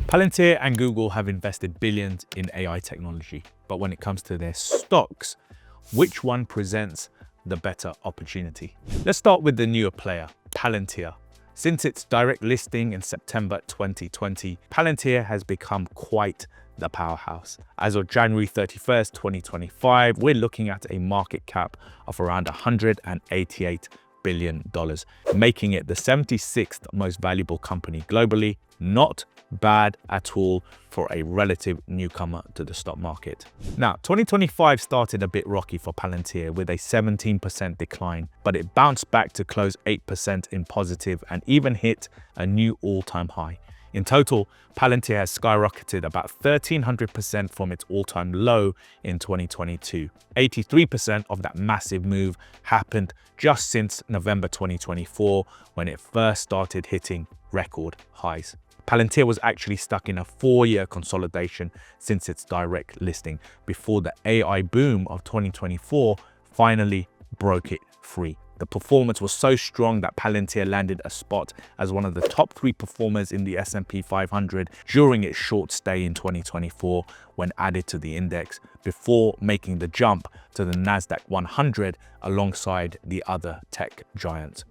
Palantir and Google have invested billions in AI technology, but when it comes to their stocks, which one presents the better opportunity? Let's start with the newer player, Palantir. Since its direct listing in September 2020, Palantir has become quite the powerhouse. As of January 31st, 2025, we're looking at a market cap of around $188 billion, making it the 76th most valuable company globally. Not bad at all for a relative newcomer to the stock market. Now, 2025 started a bit rocky for Palantir with a 17% decline, but it bounced back to close 8% in positive and even hit a new all-time high. In total, Palantir has skyrocketed about 1,300% from its all-time low in 2022. 83% of that massive move happened just since November 2024, when it first started hitting record highs. Palantir was actually stuck in a 4-year consolidation since its direct listing before the AI boom of 2024 finally broke it free. The performance was so strong that Palantir landed a spot as one of the top 3 performers in the S&P 500 during its short stay in 2024 when added to the index, before making the jump to the Nasdaq 100 alongside the other tech giants.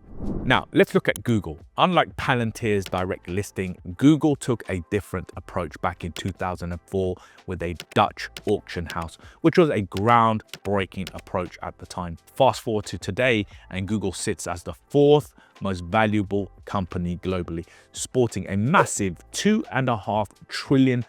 Now, let's look at Google. Unlike Palantir's direct listing, Google took a different approach back in 2004 with a Dutch auction house, which was a groundbreaking approach at the time. Fast forward to today, and Google sits as the 4th most valuable company globally, sporting a massive $2.5 trillion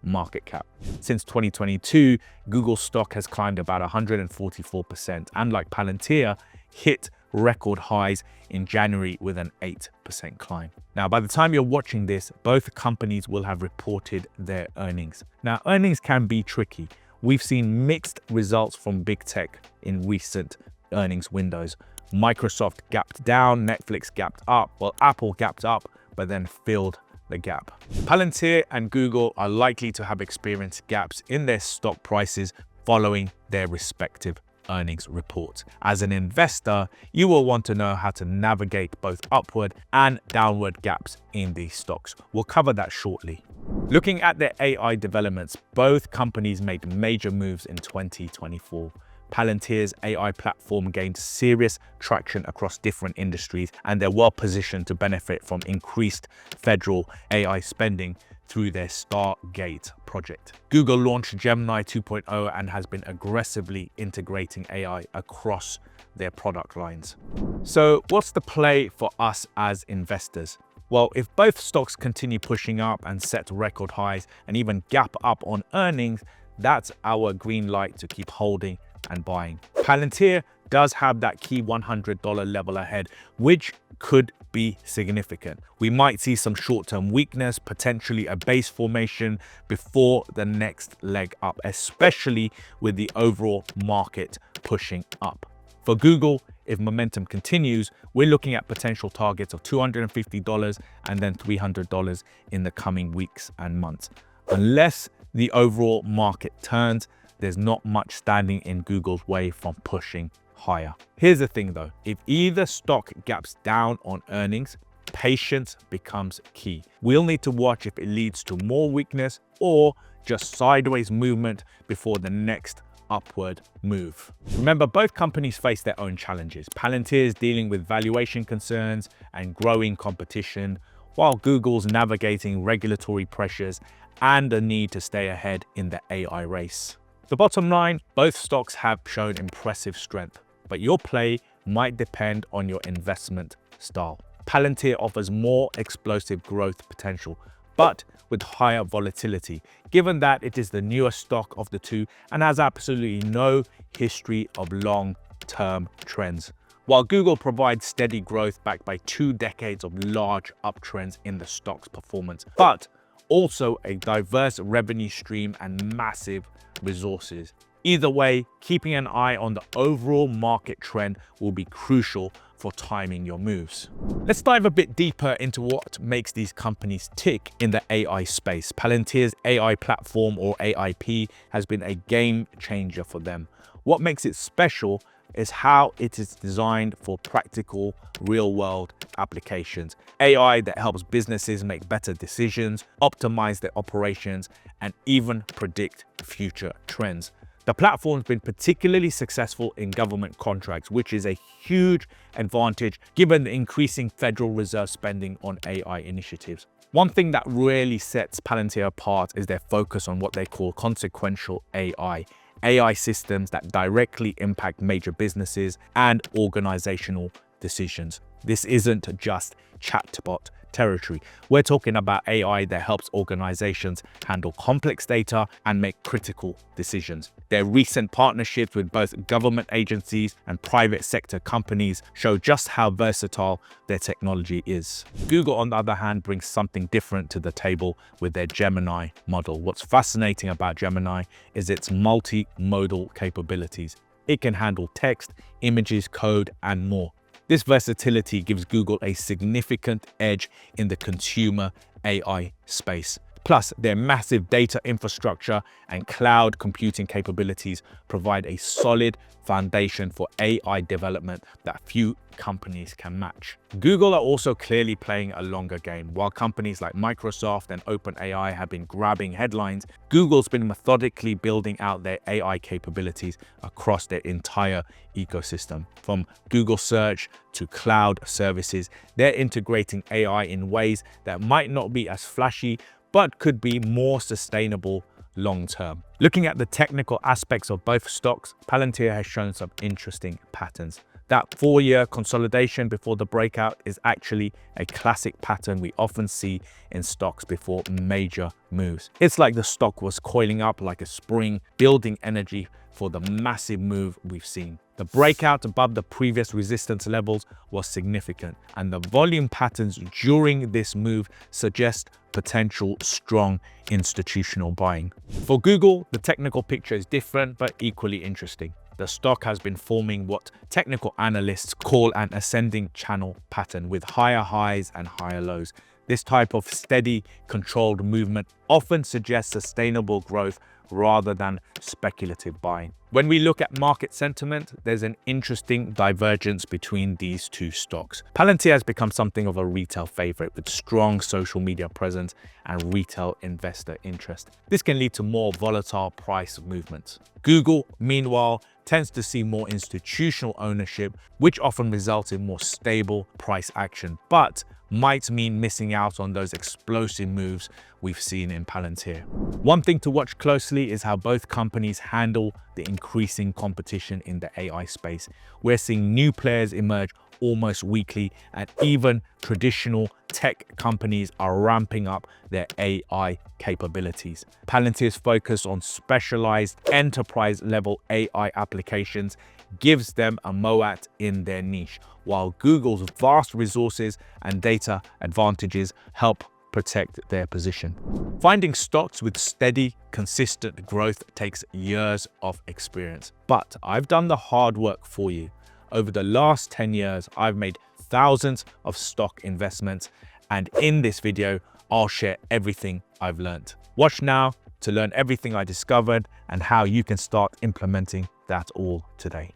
market cap. Since 2022, Google's stock has climbed about 144%, and like Palantir, hit record highs in January with an 8% climb. Now, by the time you're watching this, both companies will have reported their earnings. Now, earnings can be tricky. We've seen mixed results from big tech in recent earnings windows. Microsoft gapped down, Netflix gapped up, well, Apple gapped up, but then filled the gap. Palantir and Google are likely to have experienced gaps in their stock prices following their respective earnings reports. As an investor, you will want to know how to navigate both upward and downward gaps in these stocks. We'll cover that shortly. Looking at their AI developments, both companies made major moves in 2024. Palantir's AI platform gained serious traction across different industries, and they're well positioned to benefit from increased federal AI spending through their Stargate project. Google launched Gemini 2.0 and has been aggressively integrating AI across their product lines. So what's the play for us as investors? Well, if both stocks continue pushing up and set record highs and even gap up on earnings, that's our green light to keep holding and buying. Palantir does have that key $100 level ahead, which could be significant. We might see some short-term weakness, potentially a base formation before the next leg up, especially with the overall market pushing up. For Google, if momentum continues, we're looking at potential targets of $250 and then $300 in the coming weeks and months. Unless the overall market turns, there's not much standing in Google's way from pushing higher. Here's the thing though, if either stock gaps down on earnings, patience becomes key. We'll need to watch if it leads to more weakness or just sideways movement before the next upward move. Remember, both companies face their own challenges. Palantir is dealing with valuation concerns and growing competition, while Google's navigating regulatory pressures and the need to stay ahead in the AI race. The bottom line, both stocks have shown impressive strength, but your play might depend on your investment style. Palantir offers more explosive growth potential, but with higher volatility, given that it is the newer stock of the two and has absolutely no history of long-term trends. While Google provides steady growth backed by 2 decades of large uptrends in the stock's performance, but also a diverse revenue stream and massive resources. Either way, keeping an eye on the overall market trend will be crucial for timing your moves. Let's dive a bit deeper into what makes these companies tick in the AI space. Palantir's AI platform, or AIP, has been a game changer for them. What makes it special? is how it is designed for practical, real-world applications. AI that helps businesses make better decisions, optimize their operations, and even predict future trends. The platform's been particularly successful in government contracts, which is a huge advantage given the increasing Federal Reserve spending on AI initiatives. One thing that really sets Palantir apart is their focus on what they call consequential AI systems that directly impact major businesses and organizational decisions. This isn't just chatbot territory. We're talking about AI that helps organizations handle complex data and make critical decisions. Their recent partnerships with both government agencies and private sector companies show just how versatile their technology is. Google, on the other hand, brings something different to the table with their Gemini model. What's fascinating about Gemini is its multimodal capabilities. It can handle text, images, code, and more. This versatility gives Google a significant edge in the consumer AI space. Plus, their massive data infrastructure and cloud computing capabilities provide a solid foundation for AI development that few companies can match. Google are also clearly playing a longer game. While companies like Microsoft and OpenAI have been grabbing headlines, Google's been methodically building out their AI capabilities across their entire ecosystem. From Google Search to cloud services, they're integrating AI in ways that might not be as flashy, but could be more sustainable long-term. Looking at the technical aspects of both stocks, Palantir has shown some interesting patterns. That 4-year consolidation before the breakout is actually a classic pattern we often see in stocks before major moves. It's like the stock was coiling up like a spring, building energy for the massive move we've seen. The breakout above the previous resistance levels was significant, and the volume patterns during this move suggest potential strong institutional buying. For Google, the technical picture is different but equally interesting. The stock has been forming what technical analysts call an ascending channel pattern with higher highs and higher lows. This type of steady, controlled movement often suggests sustainable growth rather than speculative buying. When we look at market sentiment, there's an interesting divergence between these two stocks. Palantir has become something of a retail favorite with strong social media presence and retail investor interest. This can lead to more volatile price movements. Google, meanwhile, tends to see more institutional ownership, which often results in more stable price action, but might mean missing out on those explosive moves we've seen in Palantir. One thing to watch closely is how both companies handle the increasing competition in the AI space. We're seeing new players emerge almost weekly, and even traditional tech companies are ramping up their AI capabilities. Palantir's focus on specialized enterprise-level AI applications gives them a moat in their niche, while Google's vast resources and data advantages help protect their position. Finding stocks with steady, consistent growth takes years of experience, but I've done the hard work for you. Over the last 10 years, I've made thousands of stock investments, and in this video, I'll share everything I've learned. Watch now to learn everything I discovered and how you can start implementing that all today.